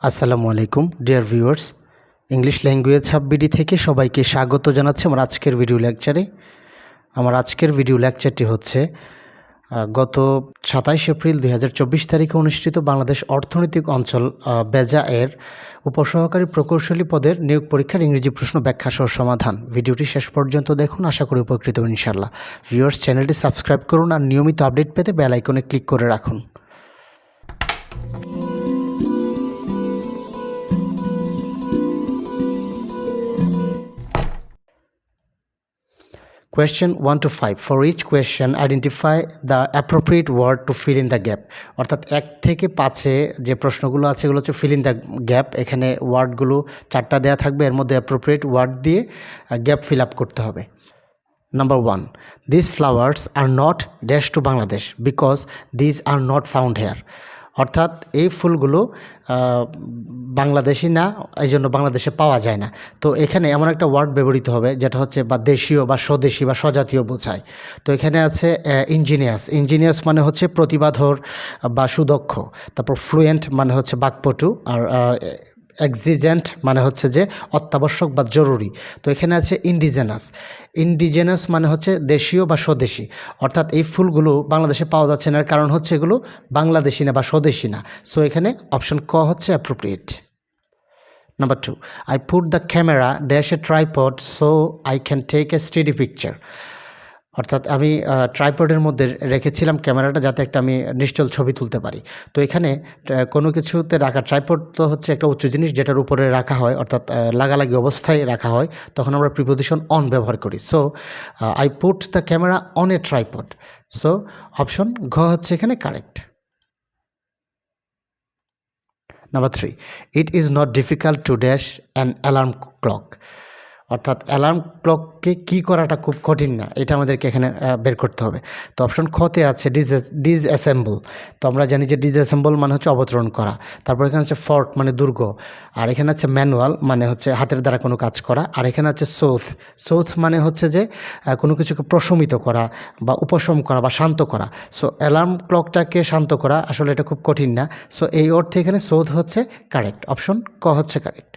আসসালামু আলাইকুম dear viewers, English language hub BD থেকে সবাইকে স্বাগত জানাচ্ছি আমার আজকের ভিডিও লেকচারে। আমার আজকের ভিডিও লেকচারটি হচ্ছে গত 27 এপ্রিল 2024 তারিখে অনুষ্ঠিত বাংলাদেশ অর্থনৈতিক অঞ্চল বেজা এর উপসহকারী প্রকৌশলী পদের নিয়োগ পরীক্ষার ইংরেজি প্রশ্ন ব্যাখ্যা সহ সমাধান। ভিডিওটি শেষ পর্যন্ত দেখুন, আশা করি উপকৃত হবেন ইনশাআল্লাহ। ভিউয়ার্স, চ্যানেলটি সাবস্ক্রাইব করুন আর নিয়মিত আপডেট পেতে বেল আইকনে ক্লিক করে রাখুন। Question 1 to 5. For each question, identify the appropriate word to fill in the gap. অর্থাৎ 1 থেকে 5-এ যে প্রশ্নগুলো আছে এগুলো হচ্ছে fill in the gap। এখানে ওয়ার্ডগুলো 4টা দেওয়া থাকবে, এর মধ্যে appropriate ওয়ার্ড দিয়ে গ্যাপ ফিল আপ করতে হবে। Number 1. These flowers are not dash to Bangladesh because these are not found here. অর্থাৎ এই ফুলগুলো বাংলাদেশি না, এই জন্য বাংলাদেশে পাওয়া যায় না। তো এখানে এমন একটা ওয়ার্ড ব্যবহৃত হবে যেটা হচ্ছে বা দেশীয় বা স্বদেশি বা স্বজাতীয় বোঝায়। তো এখানে আছে ইঞ্জিনিয়াস মানে হচ্ছে প্রতিভাধর বা সুদক্ষ। তারপর ফ্লুয়েন্ট মানে হচ্ছে বাকপটু, আর এক্সিজেন্ট মানে হচ্ছে যে অত্যাবশ্যক বা জরুরি। তো এখানে আছে ইন্ডিজেনাস মানে হচ্ছে দেশীয় বা স্বদেশি। অর্থাৎ এই ফুলগুলো বাংলাদেশে পাওয়া যাচ্ছে না, কারণ হচ্ছে এগুলো বাংলাদেশি না বা স্বদেশি না। সো এখানে অপশন ক হচ্ছে appropriate. Number 2. I put the camera dash a tripod so I can take a steady picture. অর্থাৎ আমি ট্রাইপডের মধ্যে রেখেছিলাম ক্যামেরাটা যাতে একটা আমি নিশ্চল ছবি তুলতে পারি। তো এখানে কোনো কিছুতে রাখা, ট্রাইপড তো হচ্ছে একটা উঁচু জিনিস যেটার উপরে রাখা হয়, অর্থাৎ লাগালাগি অবস্থায় রাখা হয়, তখন আমরা প্রিপোজিশন অন ব্যবহার করি। So I put the camera on a tripod. So option ঘ হচ্ছে এখানে correct. Number 3. It is not difficult to dash an alarm clock. অর্থাৎ অ্যালার্ম ক্লককে কী করাটা খুব কঠিন না, এটা আমাদেরকে এখানে বের করতে হবে। তো অপশন খতে আছে ডিসঅ্যাসেম্বল। তো আমরা জানি যে ডিসঅ্যাসেম্বল মানে হচ্ছে অবতরণ করা। তারপর এখানে আছে ফর্ট মানে দুর্গ, আর এখানে আছে ম্যানুয়াল মানে হচ্ছে হাতের দ্বারা কোনো কাজ করা, আর এখানে আছে সোথ মানে হচ্ছে যে কোনো কিছুকে প্রশমিত করা বা উপশম করা বা শান্ত করা। সো অ্যালার্ম ক্লকটাকে শান্ত করা আসলে এটা খুব কঠিন না। সো এই অর্থে এখানে সোথ হচ্ছে কারেক্ট, অপশন ক হচ্ছে correct.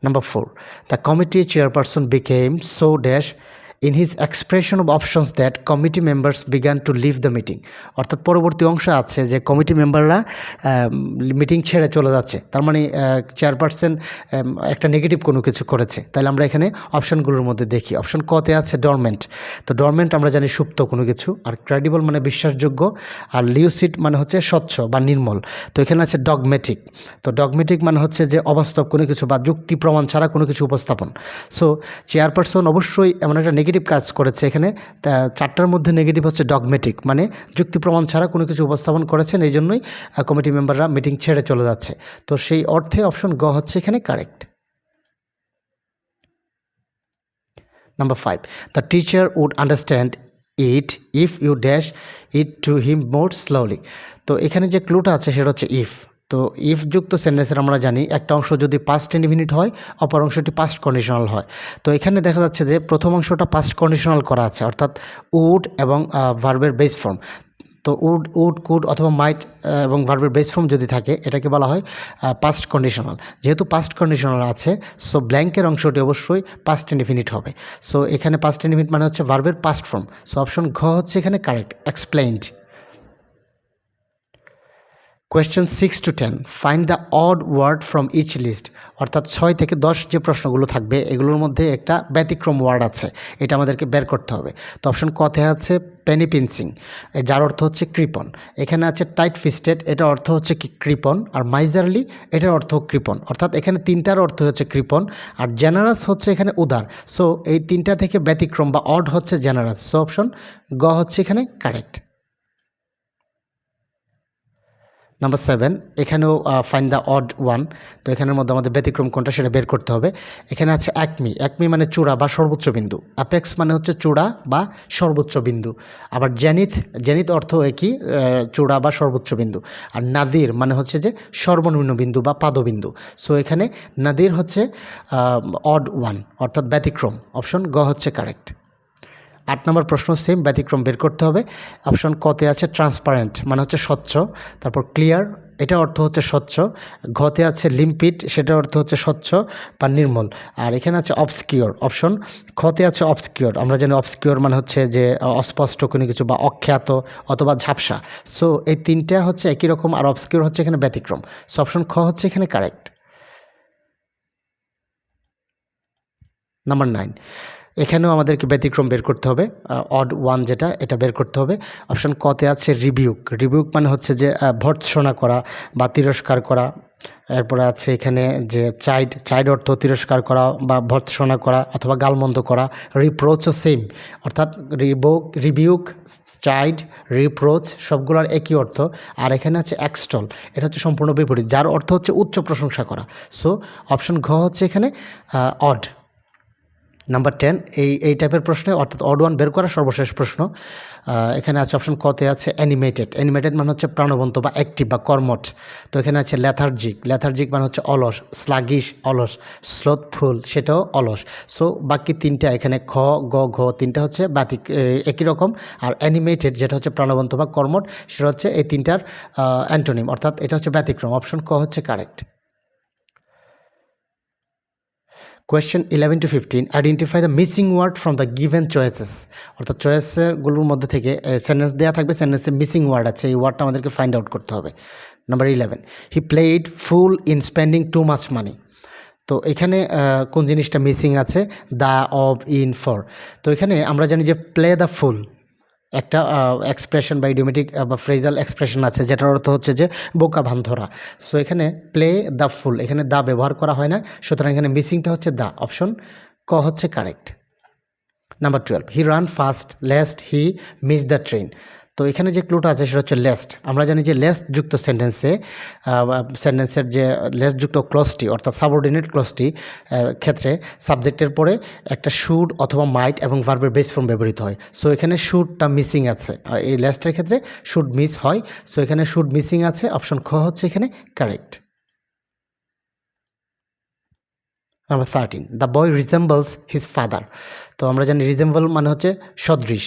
Number 4. The committee chairperson became so dash in his expression of options that committee members began to leave the meeting. অর্থাৎ পরবর্তী অংশ আছে যে কমিটি মেম্বাররা মিটিং ছেড়ে চলে যাচ্ছে, তার মানে চেয়ারপারসন একটা নেগেটিভ কোনো কিছু করেছে। তাহলে আমরা এখানে অপশনগুলোর মধ্যে দেখি, অপশন কতে আছে ডরমেন্ট। তো ডরমেন্ট আমরা জানি সুপ্ত কোনো কিছু, আর ক্রেডিবল মানে বিশ্বাসযোগ্য, আর লিউসিড মানে হচ্ছে স্বচ্ছ বা নির্মল। তো এখানে আছে ডগমেটিক। তো ডগমেটিক মানে হচ্ছে যে অবাস্তব কোনো কিছু বা যুক্তি প্রমাণ ছাড়া কোনো কিছু উপস্থাপন। সো চেয়ারপারসন অবশ্যই এমন একটা নেগেটিভ কাজ করেছে এখানে। 4টার মধ্যে নেগেটিভ হচ্ছে ডগমেটিক, মানে যুক্তি প্রমাণ ছাড়া কোনো কিছু উপস্থাপন করেছেন, এই জন্যই কমিটি মেম্বাররা মিটিং ছেড়ে চলে যাচ্ছে। তো সেই অর্থে অপশন গ হচ্ছে এখানে correct. Number 5. The teacher would understand it if you dash it to him more slowly. তো এখানে যে ক্লুটা আছে সেটা হচ্ছে ইফ। তো ইফ যুক্ত সেন্টেন্সের আমরা জানি একটা অংশ যদি পাস্ট ইনডিফিনিট হয়, অপর অংশটি পাস্ট কন্ডিশনাল হয়। তো এখানে দেখা যাচ্ছে যে প্রথম অংশটা পাস্ট কন্ডিশনাল করা আছে, অর্থাৎ উড এবং ভার্বের বেস ফর্ম। তো উড কুড অথবা মাইট এবং ভার্বের বেস ফর্ম যদি থাকে এটাকে বলা হয় পাস্ট কন্ডিশনাল। যেহেতু পাস্ট কন্ডিশনাল আছে, সো ব্ল্যাঙ্কের অংশটি অবশ্যই পাস্ট ইনডিফিনিট হবে। সো এখানে পাস্ট ইনডিফিনিট মানে হচ্ছে ভার্বের পাস্ট ফর্ম। সো অপশন ঘ হচ্ছে এখানে correct, explained. Question 6 to 10. Find the odd word from each list. অর্থাৎ 6 থেকে 10 যে প্রশ্নগুলো থাকবে এগুলোর মধ্যে একটা ব্যতিক্রম ওয়ার্ড আছে, এটা আমাদেরকে বের করতে হবে। তো অপশন কতে আছে পেনি পিঞ্চিং, যার অর্থ হচ্ছে কৃপণ। এখানে আছে টাইট ফিস্টেড, এটার অর্থ হচ্ছে কি কৃপণ। আর মাইজারলি, এটার অর্থ কৃপণ। অর্থাৎ এখানে 3টার অর্থ হচ্ছে কৃপণ, আর জেনারাস হচ্ছে এখানে উদার। সো এই 3টা থেকে ব্যতিক্রম বা অড হচ্ছে জেনারাস। সো অপশন গ হচ্ছে এখানে কারেক্ট। নাম্বার 7, এখানেও ফাইন্ড দ্য অড ওয়ান। তো এখানের মধ্যে আমাদের ব্যতিক্রম কোনটা সেটা বের করতে হবে। এখানে আছে অ্যাকমি মানে চূড়া বা সর্বোচ্চ বিন্দু। অ্যাপেক্স মানে হচ্ছে চূড়া বা সর্বোচ্চ বিন্দু। আবার জেনিথ অর্থ একই, চূড়া বা সর্বোচ্চ বিন্দু। আর নাদির মানে হচ্ছে যে সর্বনিম্ন বিন্দু বা পাদবিন্দু। সো এখানে নাদির হচ্ছে অড ওয়ান, অর্থাৎ ব্যতিক্রম। অপশন গ হচ্ছে কারেক্ট। 8 নম্বর প্রশ্ন সেম, ব্যতিক্রম বের করতে হবে। অপশন কতে আছে ট্রান্সপারেন্ট মানে হচ্ছে স্বচ্ছ, তারপর ক্লিয়ার এটা অর্থ হচ্ছে স্বচ্ছ, ঘতে আছে লিম্পিড সেটার অর্থ হচ্ছে স্বচ্ছ বা নির্মল, আর এখানে আছে অবসকিওর। অপশন খতে আছে অবসকিওর, আমরা জানি অবসকিওর মানে হচ্ছে যে অস্পষ্ট কোনো কিছু বা অখ্যাত অথবা ঝাপসা। সো এই তিনটা হচ্ছে একই রকম, আর অবসকিওর হচ্ছে এখানে ব্যতিক্রম। সো অপশন খ হচ্ছে এখানে কারেক্ট। নাম্বার 9, এখানেও আমাদেরকে ব্যতিক্রম বের করতে হবে, অড ওয়ান যেটা এটা বের করতে হবে। অপশন কতে আছে রিবিউক। রিবিউক মানে হচ্ছে যে ভর্ৎসনা করা বা তিরস্কার করা। এরপরে আছে এখানে যে চাইড, চাইড অর্থ তিরস্কার করা বা ভর্ৎসনা করা অথবা গালমন্দ করা। রিপ্রোচও সেম, অর্থাৎ রিবিউক, চাইড, রিপ্রোচ সবগুলোর একই অর্থ। আর এখানে আছে এক্সটল, এটা হচ্ছে সম্পূর্ণ বিপরীত, যার অর্থ হচ্ছে উচ্চ প্রশংসা করা। সো অপশন ঘ হচ্ছে এখানে অড। নাম্বার 10, এই টাইপের প্রশ্নে অর্থাৎ অড ওয়ান বের করা সর্বশেষ প্রশ্ন। এখানে আছে অপশন কতে আছে অ্যানিমেটেড। অ্যানিমেটেড মানে হচ্ছে প্রাণবন্ত বা অ্যাক্টিভ বা কর্মঠ। তো এখানে আছে ল্যাথার্জিক। ল্যাথার্জিক মানে হচ্ছে অলস, স্লাগিশ অলস, স্লোথফুল সেটাও অলস। সো বাকি তিনটা এখানে খ, গ, ঘ তিনটা হচ্ছে একই রকম। আর অ্যানিমেটেড যেটা হচ্ছে প্রাণবন্ত বা কর্মঠ সেটা হচ্ছে এই তিনটার অ্যান্টোনিম, অর্থাৎ এটা হচ্ছে ব্যতিক্রম। অপশন ক হচ্ছে correct. Question 11 to 15, identify the missing word from the given choices. অর্থাৎ চয়েসগুলোর মধ্যে থেকে সেন্টেন্স দেওয়া থাকবে, সেন্টেন্সে মিসিং ওয়ার্ড আছে, এই ওয়ার্ডটা আমাদেরকে ফাইন্ড আউট করতে হবে। Number 11, he played full in spending too much money. তো এখানে কোন জিনিসটা মিসিং আছে, দ্য, অফ, ইন, ফর। তো এখানে আমরা জানি যে প্লে দ্য ফুল একটা এক্সপ্রেশন বা ইডিওমেটিক বা ফ্রেজাল এক্সপ্রেশন আছে, যেটার অর্থ হচ্ছে যে বোকা ভান ধরা। সো এখানে প্লে দ্য ফুল, এখানে দা ব্যবহার করা হয় না, সুতরাং এখানে মিসিংটা হচ্ছে দা। অপশন ক হচ্ছে correct. Number 12, he ran fast lest he miss the train. তো এখানে যে ক্লুটা আছে সেটা হচ্ছে লেস্ট। আমরা জানি যে লেস্ট যুক্ত সেন্টেন্সের যে লেস্ট যুক্ত ক্লজটি অর্থাৎ সাবঅর্ডিনেট ক্লজটি ক্ষেত্রে সাবজেক্টের পরে একটা শুড অথবা মাইট এবং ভার্বের বেস ফর্ম ব্যবহৃত হয়। সো এখানে শুডটা মিসিং আছে, এই লেস্টের ক্ষেত্রে শুড মিস হয়। সো এখানে শুড মিসিং আছে, অপশন খ হচ্ছে এখানে correct. Number 13, the boy resembles his father. তো আমরা জানি রিজেম্বল মানে হচ্ছে সদৃশ।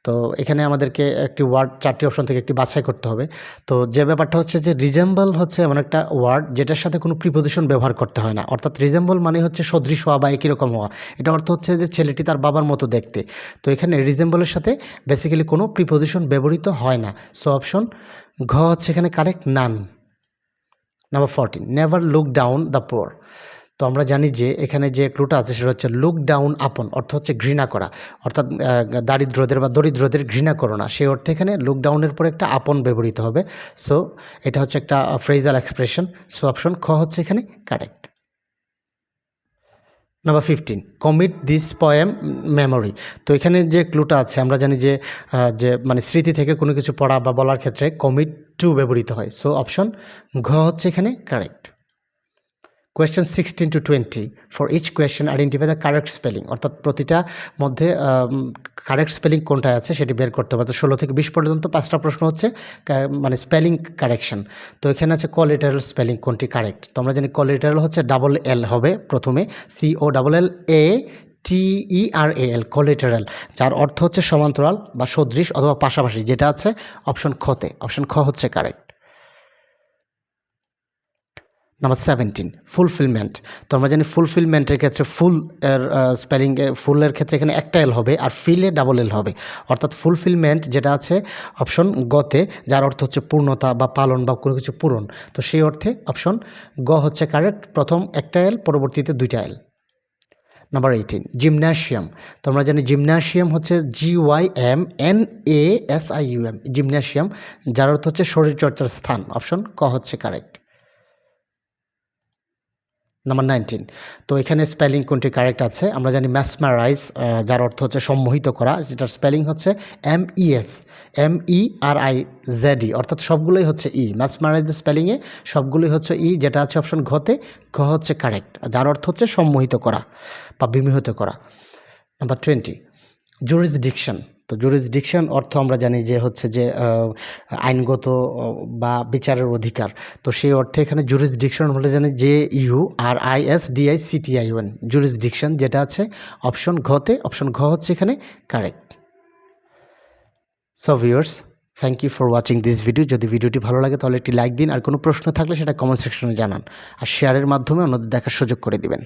তো এখানে আমাদেরকে একটি ওয়ার্ড 4টি অপশন থেকে একটি বাছাই করতে হবে। তো যে ব্যাপারটা হচ্ছে যে রিজেম্বল হচ্ছে এমন একটা ওয়ার্ড যেটার সাথে কোনো প্রিপোজিশন ব্যবহার করতে হয় না, অর্থাৎ রিজেম্বল মানে হচ্ছে সদৃশ হওয়া বা একই রকম হওয়া। এটা অর্থ হচ্ছে যে ছেলেটি তার বাবার মতো দেখতে। তো এখানে রিজেম্বলের সাথে বেসিক্যালি কোনো প্রিপোজিশন ব্যবহৃত হয় না। সো অপশন ঘ হচ্ছে এখানে correct, none. Number 14, never look down the poor. তো আমরা জানি যে এখানে যে ক্লুটা আছে সেটা হচ্ছে লুক ডাউন আপন, অর্থ হচ্ছে ঘৃণা করা, অর্থাৎ দারিদ্রদের বা দরিদ্রদের ঘৃণা করো না, সেই অর্থে এখানে লুক ডাউনের পরে একটা আপন ব্যবহৃত হবে। সো এটা হচ্ছে একটা ফ্রেজাল এক্সপ্রেশন। সো অপশন খ হচ্ছে এখানে correct. Number 15, commit this poem memory. তো এখানে যে ক্লুটা আছে আমরা জানি যে মানে স্মৃতি থেকে কোনো কিছু পড়া বা বলার ক্ষেত্রে কমিট টু ব্যবহৃত হয়। সো অপশন ঘ হচ্ছে এখানে correct. Question 16 to 20, for each question identify the correct spelling. অর্থাৎ প্রতিটা মধ্যে কারেক্ট স্পেলিং কোনটা আছে সেটি বের করতে হবে। তো 16 থেকে 20 পর্যন্ত 5টা প্রশ্ন হচ্ছে মানে স্পেলিং কারেকশন। তো এখানে আছে কোলিটারাল স্পেলিং কোনটি কারেক্ট। তো আমরা জানি কোলিটারাল হচ্ছে ডাবল এল হবে প্রথমে, COLLATERAL, কোলিটারাল, যার অর্থ হচ্ছে সমান্তরাল বা সদৃশ অথবা পাশাপাশি, যেটা আছে অপশন খতে। অপশন খ হচ্ছে কারেক্ট। Number 17, fulfilment. তো আমরা জানি ফুলফিলমেন্টের ক্ষেত্রে ফুল এর স্পেলিং ফুলের ক্ষেত্রে এখানে একটা এল হবে আর ফিলে ডাবল এল হবে, অর্থাৎ ফুলফিলমেন্ট যেটা আছে অপশন গতে, যার অর্থ হচ্ছে পূর্ণতা বা পালন বা কোনো কিছু পূরণ। তো সেই অর্থে অপশন গ হচ্ছে কারেক্ট, প্রথম একটা এল পরবর্তীতে দুইটা এল। নাম্বার 18, জিমন্যাশিয়াম। তো আমরা জানি জিমন্যাশিয়াম হচ্ছে GYMNASIUM, জিমন্যাশিয়াম, যার অর্থ হচ্ছে শরীরচর্চার স্থান। অপশন ক হচ্ছে কারেক্ট। নাম্বার 19, তো এখানে স্পেলিং কোনটি কারেক্ট আছে। আমরা জানি ম্যাসমারাইজ, যার অর্থ হচ্ছে সম্মোহিত করা, যেটার স্পেলিং হচ্ছে MESMERIZE, অর্থাৎ সবগুলোই হচ্ছে ই। ম্যাসমারাইজের স্পেলিংয়ে সবগুলোই হচ্ছে ই, যেটা আছে অপশন ঘতে, ঘ হচ্ছে কারেক্ট, যার অর্থ হচ্ছে সম্মোহিত করা বা বিমোহিত করা। Number 20, jurisdiction. তো জুরিসডিকশন অর্থ আমরা জানি যে হচ্ছে যে আইনগত বা বিচারের অধিকার। তো সেই অর্থে এখানে জুরিসডিকশন আমরা জানি JURISDICTION, জুরিসডিকশন, যেটা আছে অপশন ঘতে। অপশন ঘ হচ্ছে এখানে correct. So viewers, thank you for watching this video. যদি ভিডিওটি ভালো লাগে তাহলে একটি লাইক দিন, আর কোনো প্রশ্ন থাকলে সেটা কমেন্ট সেকশনে জানান, আর শেয়ারের মাধ্যমে অন্যদের দেখার সুযোগ করে দিবেন।